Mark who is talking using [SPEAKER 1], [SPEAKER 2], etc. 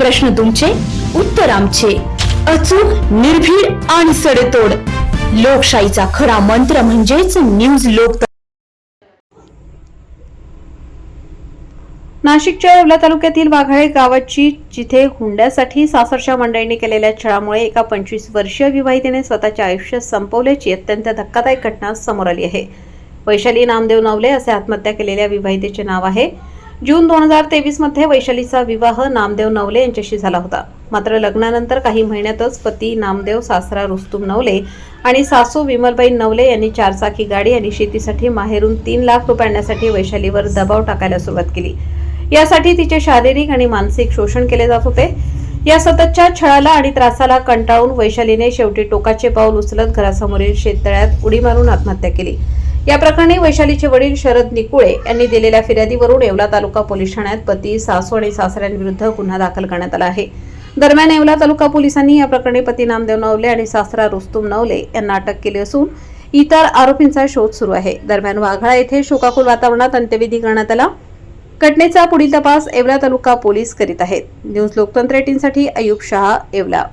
[SPEAKER 1] प्रश्न तुमचे, उत्तर आमचे. अचूक, निर्भीड आणि सडेतोड. लोकशाहीचा खरा मंत्र म्हणजेच न्यूज लोक.
[SPEAKER 2] नाशिकच्या येवला तालुक्यातील वाघाळे गावाची जिथे हुंड्यासाठी सासरच्या मंडळींनी केलेल्या छळामुळे एका 25 वर्षीय विवाहितेने स्वतःचे आयुष्य संपवल्याची अत्यंत धक्कादायक घटना समोर आली आहे. वैशाली नामदेव नवले असे आत्महत्या केलेल्या विवाहितेचे नाव आहे. जून 2023 मध्ये वैशालीचा विवाह नामदेव नवले यांच्याशी झाला होता. मात्र लग्नानंतर काही महिन्यातच पती नामदेव, सासरा रुस्तुम नवले आणि सासू विमलबाई नवले यांनी 4 चाकी गाडी आणि शेतीसाठी माहेरून 3 लाख रुपये आणण्यासाठी वैशालीवर दबाव टाकायला सुरुवात केली. यासाठी तिचे शारीरिक आणि मानसिक शोषण केले जात होते. या सततच्या छळाला आणि त्रासाला कंटाळून वैशालीने शेवटी टोकाचे पाऊल उचलत घरासमोरील शेततळ्यात उडी मारून आत्महत्या केली. या प्रकरणी वैशालीचे वडील शरद निकुळे यांनी दिलेल्या फिर्यादीवरून येवला तालुका पोलीस ठाण्यात पती, सासू आणि सासऱ्यांविरुद्ध गुन्हा दाखल करण्यात आला आहे. दरम्यान येवला तालुका पोलिसांनी या प्रकरणी पती नामदेव नवले आणि सासरा रुस्तुम नवले यांना अटक केली असून इतर आरोपींचा शोध सुरू आहे. दरम्यान वाघाळा येथे शोकाकुल वातावरणात अंत्यविधी करण्यात आला. घटनेचा पुढील तपास येवला तालुका पोलीस करीत आहेत. न्यूज लोकतंत्र 18 साठी अयुब शहा, येवला.